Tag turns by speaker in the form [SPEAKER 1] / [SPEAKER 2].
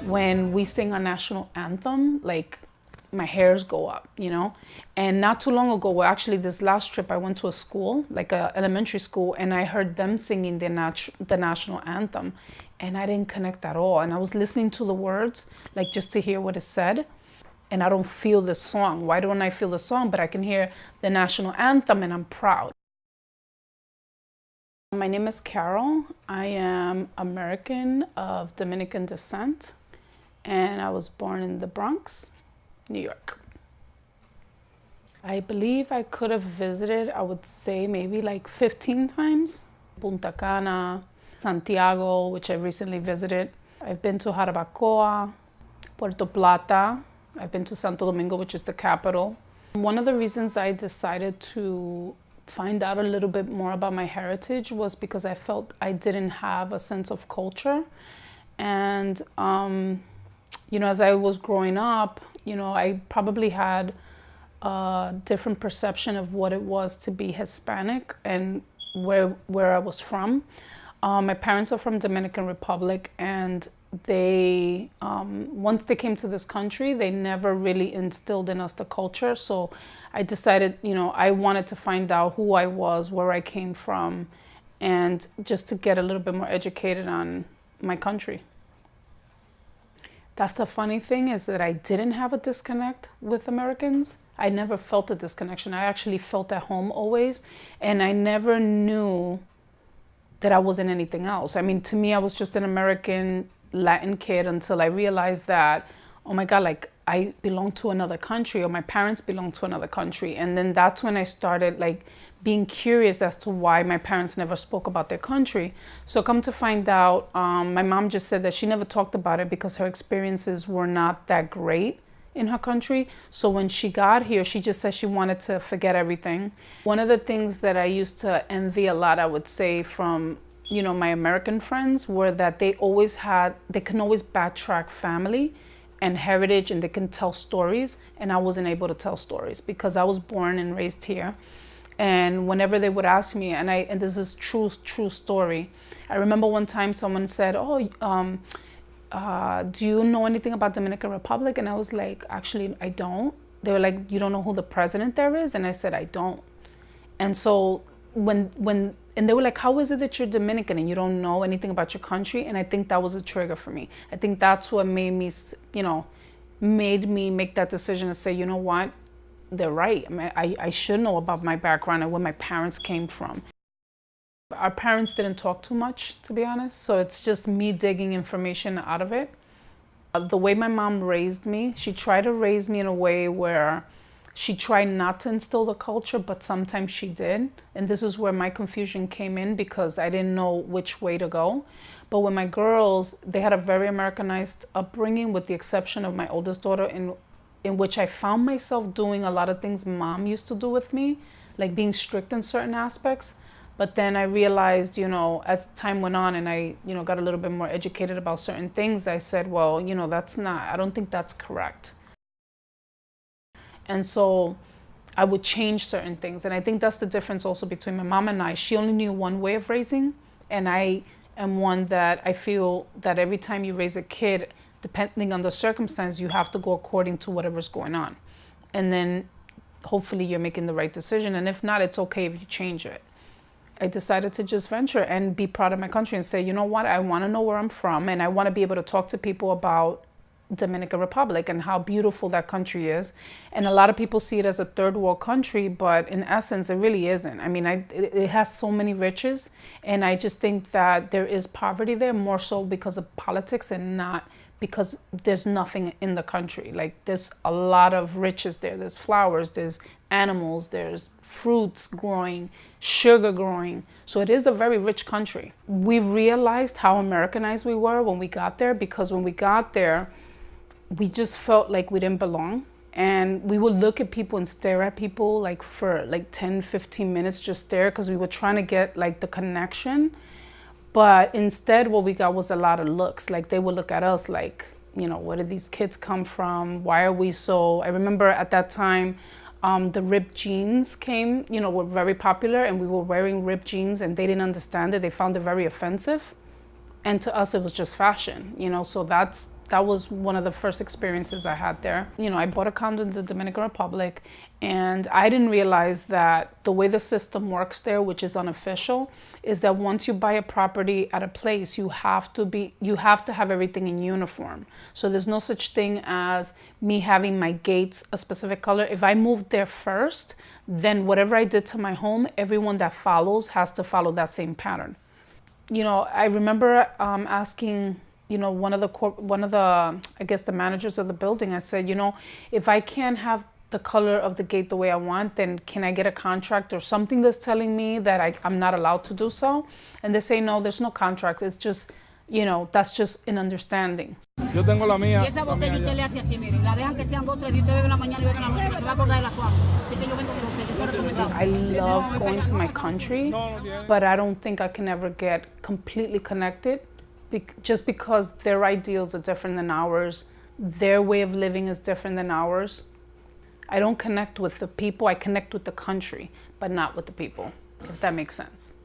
[SPEAKER 1] When we sing our national anthem, like my hairs go up, you know? And not too long ago, well, actually this last trip, I went to a school, like a elementary school, and I heard them singing the national anthem, and I didn't connect at all. And I was listening to the words, like just to hear what it said, and I don't feel the song. Why don't I feel the song? But I can hear the national anthem and I'm proud. My name is Carol. I am American of Dominican descent, and I was born in the Bronx, New York. I believe I could have visited, I would say maybe like 15 times. Punta Cana, Santiago, which I recently visited. I've been to Jarabacoa, Puerto Plata. I've been to Santo Domingo, which is the capital. One of the reasons I decided to find out a little bit more about my heritage was because I felt I didn't have a sense of culture. And, you know, as I was growing up, you know, I probably had a different perception of what it was to be Hispanic and where I was from. My parents are from Dominican Republic, and they, once they came to this country, they never really instilled in us the culture. So I decided, you know, I wanted to find out who I was, where I came from, and just to get a little bit more educated on my country. That's the funny thing, is that I didn't have a disconnect with Americans. I never felt a disconnection. I actually felt at home always, and I never knew that I wasn't anything else. I mean, to me, I was just an American Latin kid until I realized that, oh my God, like I belong to another country, or my parents belong to another country. And then that's when I started like being curious as to why my parents never spoke about their country. So come to find out, my mom just said that she never talked about it because her experiences were not that great in her country. So when she got here, she just said she wanted to forget everything. One of the things that I used to envy a lot, I would say, from, you know, my American friends, were that they can always backtrack family and heritage, and they can tell stories. And I wasn't able to tell stories because I was born and raised here. And whenever they would ask me, and this is true story. I remember one time someone said, oh, do you know anything about Dominican Republic? And I was like, actually, I don't. They were like, you don't know who the president there is? And I said, I don't. And so and they were like, how is it that you're Dominican and you don't know anything about your country? And I think that was a trigger for me. I think that's what made me, you know, made me make that decision to say, you know what, they're right. I mean, I should know about my background and where my parents came from. Our parents didn't talk too much, to be honest, so it's just me digging information out of it. The way my mom raised me, she tried to raise me in a way where she tried not to instill the culture, but sometimes she did. And this is where my confusion came in, because I didn't know which way to go. But with my girls, they had a very Americanized upbringing, with the exception of my oldest daughter, in which I found myself doing a lot of things mom used to do with me, like being strict in certain aspects. But then I realized, you know, as time went on and I, you know, got a little bit more educated about certain things, I said, well, you know, I don't think that's correct. And so I would change certain things. And I think that's the difference also between my mom and I. She only knew one way of raising, and I am one that I feel that every time you raise a kid, depending on the circumstance, you have to go according to whatever's going on. And then hopefully you're making the right decision. And if not, it's okay if you change it. I decided to just venture and be proud of my country and say, you know what, I want to know where I'm from, and I want to be able to talk to people about Dominican Republic and how beautiful that country is. And a lot of people see it as a third world country, but in essence, it really isn't. I mean, it has so many riches, and I just think that there is poverty there, more so because of politics and not because there's nothing in the country. Like, there's a lot of riches there. There's flowers, there's animals, there's fruits growing, sugar growing. So it is a very rich country. We realized how Americanized we were when we got there, because when we got there, we just felt like we didn't belong. And we would look at people and stare at people like for like 10, 15 minutes, just stare, because we were trying to get like the connection. But instead, what we got was a lot of looks. Like they would look at us like, you know, where did these kids come from? Why are we so? I remember at that time, the ripped jeans came, you know, were very popular, and we were wearing ripped jeans, and they didn't understand it. They found it very offensive, and to us, it was just fashion, you know. So that was one of the first experiences I had there. You know, I bought a condo in the Dominican Republic, and I didn't realize that the way the system works there, which is unofficial, is that once you buy a property at a place, you have to have everything in uniform. So there's no such thing as me having my gates a specific color. If I moved there first, then whatever I did to my home, everyone that follows has to follow that same pattern. You know, I remember asking, you know, one of the I guess the managers of the building. I said, you know, if I can't have the color of the gate the way I want, then can I get a contract or something that's telling me that I'm not allowed to do so? And they say, no, there's no contract. It's just, you know, that's just an understanding.
[SPEAKER 2] Yo tengo la mía.
[SPEAKER 3] Y esa botella usted le hace así, miren, la dejan que sean 2 3 días, usted bebe en la mañana y bebe en la noche, se va a acordar de la suave. Así que yo vengo con usted, yo estoy recomendado.
[SPEAKER 1] I love going to my country, but I don't think I can ever get completely connected just because their ideals are different than ours. Their way of living is different than ours. I don't connect with the people, I connect with the country, but not with the people, if that makes sense.